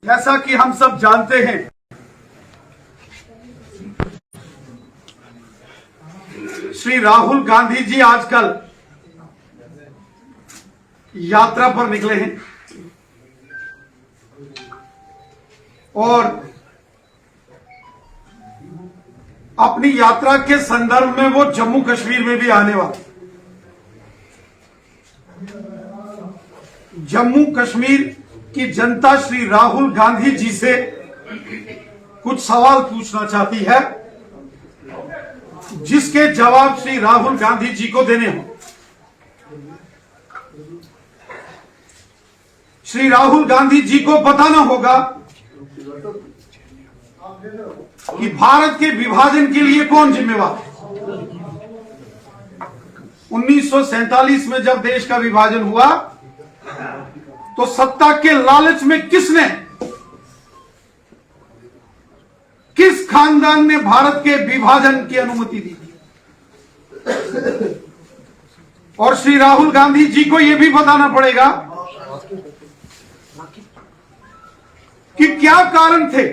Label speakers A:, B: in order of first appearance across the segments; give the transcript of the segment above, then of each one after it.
A: जैसा कि हम सब जानते हैं, श्री राहुल गांधी जी आजकल यात्रा पर निकले हैं और अपनी यात्रा के संदर्भ में वो जम्मू कश्मीर में भी आने वाले। जम्मू कश्मीर की जनता श्री राहुल गांधी जी से कुछ सवाल पूछना चाहती है, जिसके जवाब श्री राहुल गांधी जी को देने हों। श्री राहुल गांधी जी को बताना होगा कि भारत के विभाजन के लिए कौन जिम्मेवार है। 1947 में जब देश का विभाजन हुआ तो सत्ता के लालच में किस खानदान ने भारत के विभाजन की अनुमति दी थी। और श्री राहुल गांधी जी को यह भी बताना पड़ेगा कि क्या कारण थे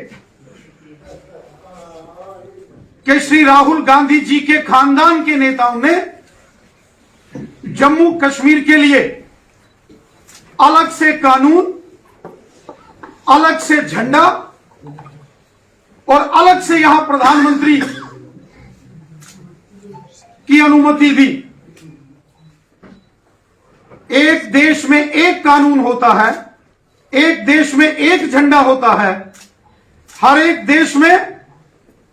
A: कि श्री राहुल गांधी जी के खानदान के नेताओं ने जम्मू कश्मीर के लिए अलग से कानून, अलग से झंडा और अलग से यहां प्रधानमंत्री की अनुमति दी। एक देश में एक कानून होता है, एक देश में एक झंडा होता है, हर एक देश में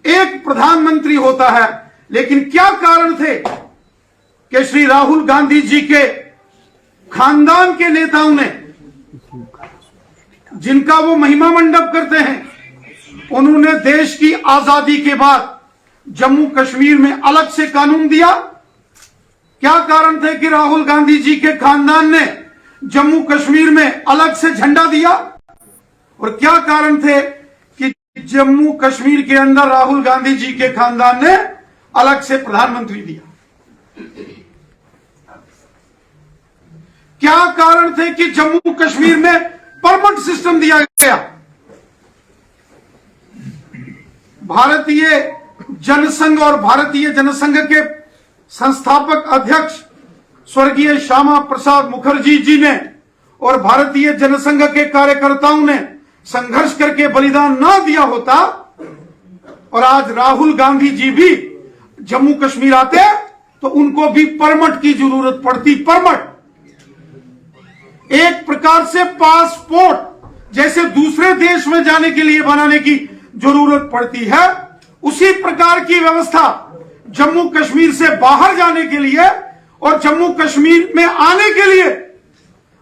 A: एक प्रधानमंत्री होता है। लेकिन क्या कारण थे कि श्री राहुल गांधी जी के खानदान के नेताओं ने, जिनका वो महिमा मंडप करते हैं, उन्होंने देश की आजादी के बाद जम्मू कश्मीर में अलग से कानून दिया। क्या कारण थे कि राहुल गांधी जी के खानदान ने जम्मू कश्मीर में अलग से झंडा दिया? और क्या कारण थे कि जम्मू कश्मीर के अंदर राहुल गांधी जी के खानदान ने अलग से प्रधानमंत्री दिया? क्या कारण थे कि जम्मू कश्मीर में परमिट सिस्टम दिया गया? भारतीय जनसंघ और भारतीय जनसंघ के संस्थापक अध्यक्ष स्वर्गीय श्यामा प्रसाद मुखर्जी जी ने और भारतीय जनसंघ के कार्यकर्ताओं ने संघर्ष करके बलिदान ना दिया होता और आज राहुल गांधी जी भी जम्मू कश्मीर आते तो उनको भी परमिट की जरूरत पड़ती। परमिट एक प्रकार से पासपोर्ट जैसे दूसरे देश में जाने के लिए बनाने की जरूरत पड़ती है, उसी प्रकार की व्यवस्था जम्मू कश्मीर से बाहर जाने के लिए और जम्मू कश्मीर में आने के लिए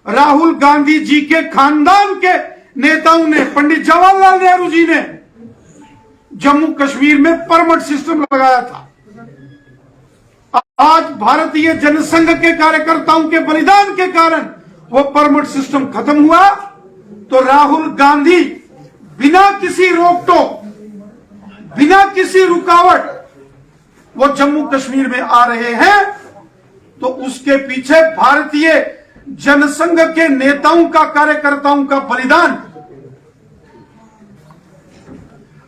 A: राहुल गांधी जी के खानदान के नेताओं ने, पंडित जवाहरलाल नेहरू जी ने जम्मू कश्मीर में परमिट सिस्टम लगाया था। आज भारतीय जनसंघ के कार्यकर्ताओं के बलिदान के कारण वो परमिट सिस्टम खत्म हुआ तो राहुल गांधी बिना किसी रोक टोक, बिना किसी रुकावट वो जम्मू कश्मीर में आ रहे हैं। तो उसके पीछे भारतीय जनसंघ के नेताओं का, कार्यकर्ताओं का बलिदान।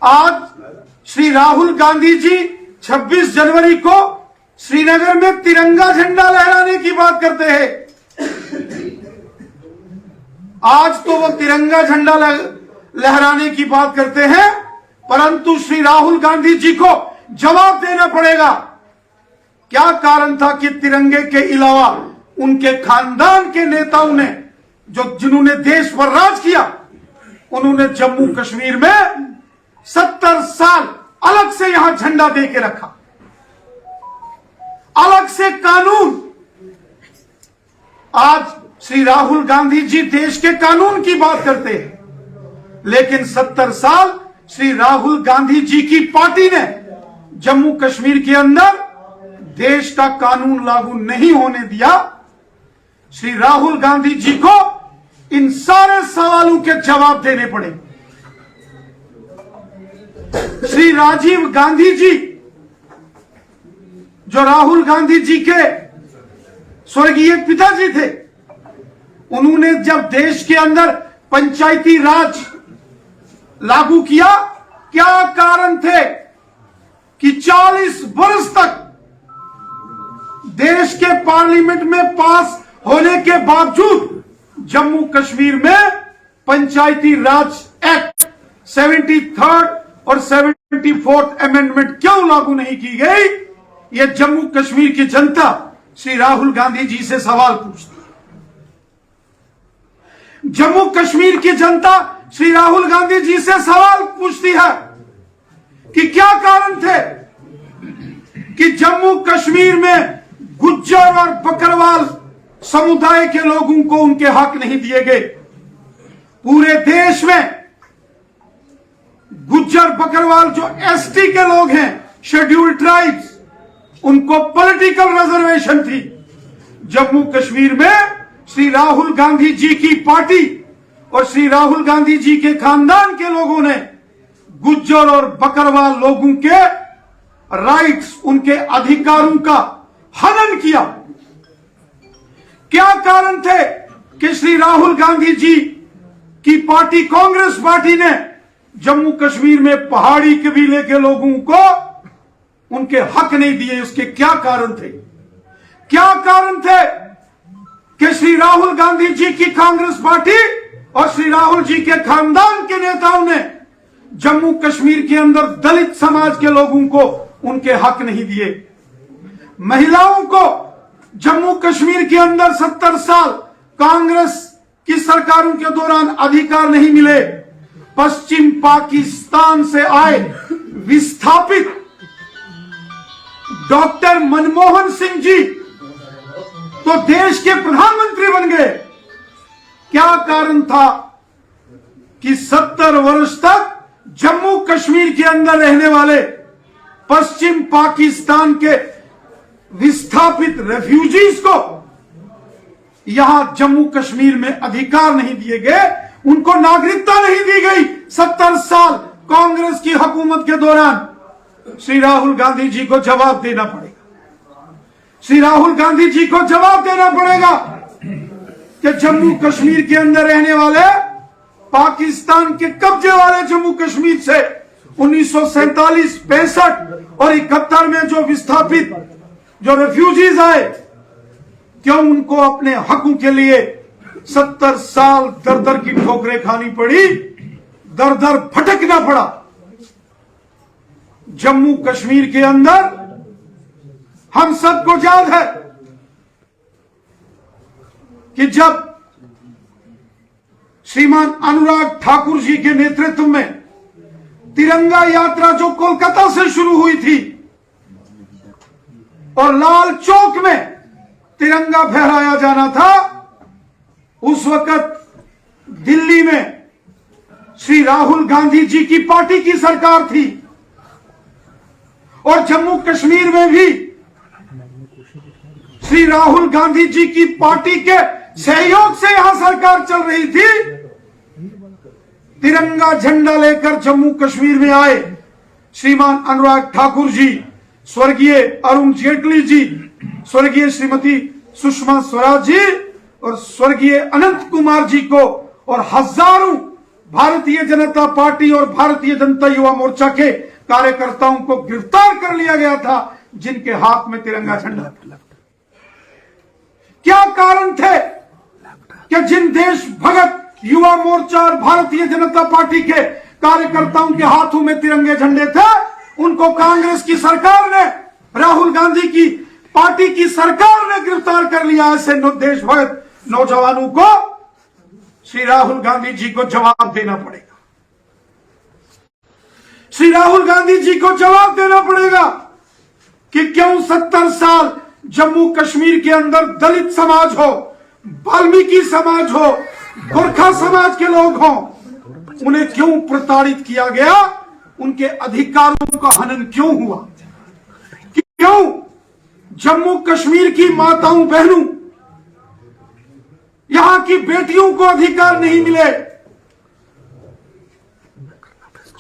A: आज श्री राहुल गांधी जी 26 जनवरी को श्रीनगर में तिरंगा झंडा लहराने की बात करते हैं। आज तो वो तिरंगा झंडा लहराने की बात करते हैं, परंतु श्री राहुल गांधी जी को जवाब देना पड़ेगा क्या कारण था कि तिरंगे के अलावा उनके खानदान के नेताओं ने, जिन्होंने देश पर राज किया, उन्होंने जम्मू कश्मीर में 70 साल अलग से यहां झंडा दे के रखा, अलग से कानून। आज श्री राहुल गांधी जी देश के कानून की बात करते हैं, लेकिन 70 साल श्री राहुल गांधी जी की पार्टी ने जम्मू कश्मीर के अंदर देश का कानून लागू नहीं होने दिया। श्री राहुल गांधी जी को इन सारे सवालों के जवाब देने पड़े। श्री राजीव गांधी जी, जो राहुल गांधी जी के स्वर्गीय पिताजी थे, उन्होंने जब देश के अंदर पंचायती राज लागू किया? क्या कारण थे कि 40 वर्ष तक देश के पार्लियामेंट में पास होने के बावजूद जम्मू कश्मीर में पंचायती राज एक्ट 73rd और 74th अमेंडमेंट क्यों लागू नहीं की गई? यह जम्मू कश्मीर की जनता श्री राहुल गांधी जी से सवाल पूछती है। जम्मू कश्मीर की जनता श्री राहुल गांधी जी से सवाल पूछती है कि क्या कारण थे कि जम्मू कश्मीर में गुज्जर और बकरवाल समुदाय के लोगों को उनके हक नहीं दिए गए। पूरे देश में गुज्जर बकरवाल जो एसटी के लोग हैं, शेड्यूल्ड ट्राइब्स, उनको पॉलिटिकल रिजर्वेशन थी। जम्मू कश्मीर में श्री राहुल गांधी जी की पार्टी और श्री राहुल गांधी जी के खानदान के लोगों ने गुज्जर और बकरवाल लोगों के राइट्स, उनके अधिकारों का हनन किया। क्या कारण थे कि श्री राहुल गांधी जी की पार्टी कांग्रेस पार्टी ने जम्मू कश्मीर में पहाड़ी कबीले के लोगों को उनके हक नहीं दिए? उसके क्या कारण थे? क्या कारण थे कि श्री राहुल गांधी जी की कांग्रेस पार्टी और श्री राहुल जी के खानदान के नेताओं ने जम्मू कश्मीर के अंदर दलित समाज के लोगों को उनके हक नहीं दिए? महिलाओं को जम्मू कश्मीर के अंदर 70 साल कांग्रेस की सरकारों के दौरान अधिकार नहीं मिले। पश्चिम पाकिस्तान से आए विस्थापित डॉक्टर मनमोहन सिंह जी तो देश के प्रधानमंत्री बन गए। क्या कारण था कि 70 वर्ष तक जम्मू कश्मीर के अंदर रहने वाले पश्चिम पाकिस्तान के विस्थापित रेफ्यूजीज को यहां जम्मू कश्मीर में अधिकार नहीं दिए गए, उनको नागरिकता नहीं दी गई? 70 साल कांग्रेस की हुकूमत के दौरान श्री राहुल गांधी जी को जवाब देना पड़ेगा। श्री राहुल गांधी जी को जवाब देना पड़ेगा कि जम्मू कश्मीर के अंदर रहने वाले पाकिस्तान के कब्जे वाले जम्मू कश्मीर से 1947, 65 और 71 में जो विस्थापित, जो रेफ्यूजीज आए, क्यों उनको अपने हकों के लिए 70 साल दर दर की ठोकरें खानी पड़ी, दर दर भटकना पड़ा? जम्मू कश्मीर के अंदर हम सबको याद है कि जब श्रीमान अनुराग ठाकुर जी के नेतृत्व में तिरंगा यात्रा जो कोलकाता से शुरू हुई थी और लाल चौक में तिरंगा फहराया जाना था, उस वक्त दिल्ली में श्री राहुल गांधी जी की पार्टी की सरकार थी और जम्मू कश्मीर में भी श्री राहुल गांधी जी की पार्टी के सहयोग से यहां सरकार चल रही थी। तिरंगा झंडा लेकर जम्मू कश्मीर में आए श्रीमान अनुराग ठाकुर जी, स्वर्गीय अरुण जेटली जी, स्वर्गीय श्रीमती सुषमा स्वराज जी और स्वर्गीय अनंत कुमार जी को और हजारों भारतीय जनता पार्टी और भारतीय जनता युवा मोर्चा के कार्यकर्ताओं को गिरफ्तार कर लिया गया था, जिनके हाथ में तिरंगा झंडा। क्या कारण थे कि जिन देश भगत युवा मोर्चा और भारतीय जनता पार्टी के कार्यकर्ताओं के हाथों में तिरंगे झंडे थे, उनको कांग्रेस की सरकार ने, राहुल गांधी की पार्टी की सरकार ने गिरफ्तार कर लिया। ऐसे देश भगत नौजवानों को श्री राहुल गांधी जी को जवाब देना पड़ेगा। श्री राहुल गांधी जी को जवाब देना पड़ेगा कि क्यों 70 साल जम्मू कश्मीर के अंदर दलित समाज हो, वाल्मीकि समाज हो, गोरखा समाज के लोग हों, उन्हें क्यों प्रताड़ित किया गया? उनके अधिकारों का हनन क्यों हुआ? क्यों जम्मू कश्मीर की माताओं बहनों, यहां की बेटियों को अधिकार नहीं मिले?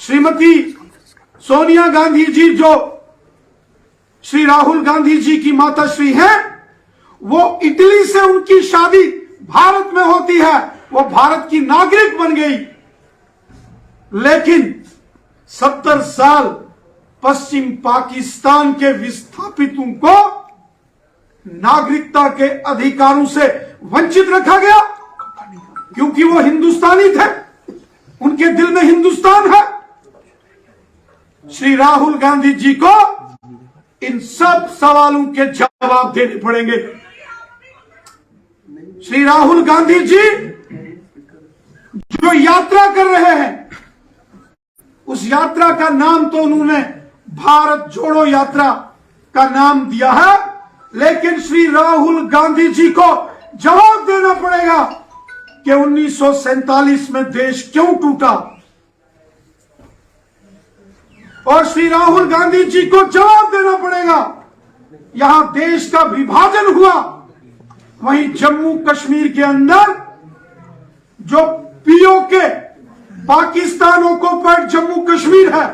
A: श्रीमती सोनिया गांधी जी जो श्री राहुल गांधी जी की माताश्री हैं, वो इटली से उनकी शादी भारत में होती है, वो भारत की नागरिक बन गई, लेकिन 70 साल पश्चिम पाकिस्तान के विस्थापितों को नागरिकता के अधिकारों से वंचित रखा गया क्योंकि वो हिंदुस्तानी थे, उनके दिल में हिंदुस्तान है। श्री राहुल गांधी जी को इन सब सवालों के जवाब देने पड़ेंगे। श्री राहुल गांधी जी जो यात्रा कर रहे हैं, उस यात्रा का नाम तो उन्होंने भारत जोड़ो यात्रा का नाम दिया है, लेकिन श्री राहुल गांधी जी को जवाब देना पड़ेगा कि 1947 में देश क्यों टूटा, और श्री राहुल गांधी जी को जवाब देना पड़ेगा यहां देश का विभाजन हुआ, वहीं जम्मू कश्मीर के अंदर जो पीओके पाकिस्तान ऑक्युपाइड जम्मू कश्मीर है,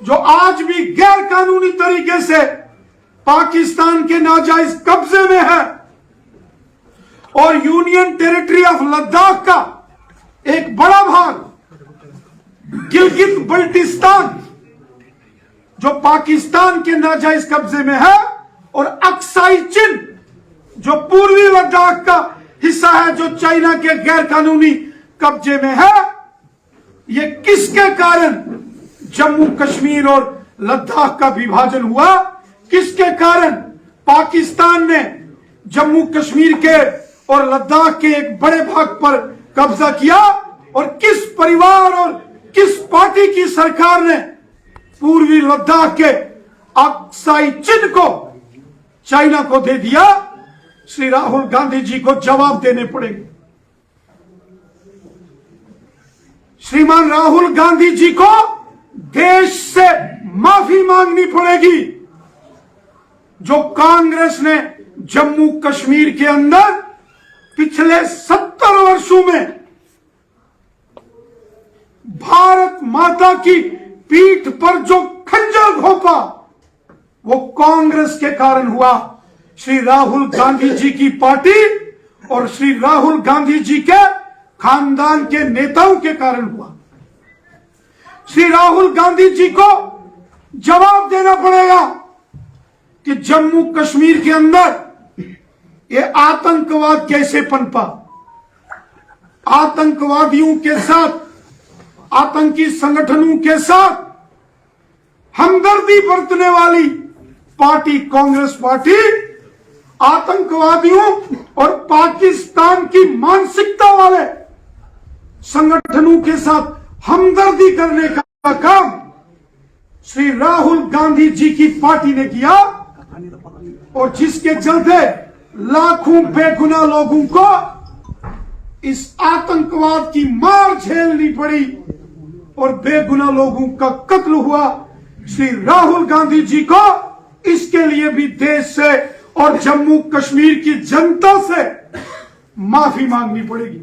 A: जो आज भी गैर कानूनी तरीके से पाकिस्तान के नाजायज कब्जे में है, और यूनियन टेरिटरी ऑफ लद्दाख का एक बड़ा भाग गिलगित बल्टिस्तान जो पाकिस्तान के नाजायज कब्जे में है, और अक्साई चिन जो पूर्वी लद्दाख का हिस्सा है जो चाइना के गैर कानूनी कब्जे में है। ये किसके कारण जम्मू कश्मीर और लद्दाख का विभाजन हुआ, किसके कारण पाकिस्तान ने जम्मू कश्मीर के और लद्दाख के एक बड़े भाग पर कब्जा किया, और किस परिवार और किस पार्टी की सरकार ने पूर्वी लद्दाख के अक्साई चिन को चाइना को दे दिया। श्री राहुल गांधी जी को जवाब देने पड़ेंगे। श्रीमान राहुल गांधी जी को देश से माफी मांगनी पड़ेगी जो कांग्रेस ने जम्मू कश्मीर के अंदर पिछले 70 वर्षों में भारत माता की पीठ पर जो खंजर घोंपा, वो कांग्रेस के कारण हुआ। श्री राहुल गांधी जी की पार्टी और श्री राहुल गांधी जी के खानदान के नेताओं के कारण हुआ। श्री राहुल गांधी जी को जवाब देना पड़ेगा कि जम्मू कश्मीर के अंदर ये आतंकवाद कैसे पनपा, आतंकवादियों के साथ, आतंकी संगठनों के साथ हमदर्दी बरतने वाली पार्टी कांग्रेस पार्टी आतंकवादियों और पाकिस्तान की मानसिकता वाले संगठनों के साथ हमदर्दी करने का काम श्री राहुल गांधी जी की पार्टी ने किया, और जिसके चलते लाखों बेगुनाह लोगों को इस आतंकवाद की मार झेलनी पड़ी और बेगुनाह लोगों का कत्ल हुआ। श्री राहुल गांधी जी को इसके लिए भी देश से और जम्मू कश्मीर की जनता से माफी मांगनी पड़ेगी।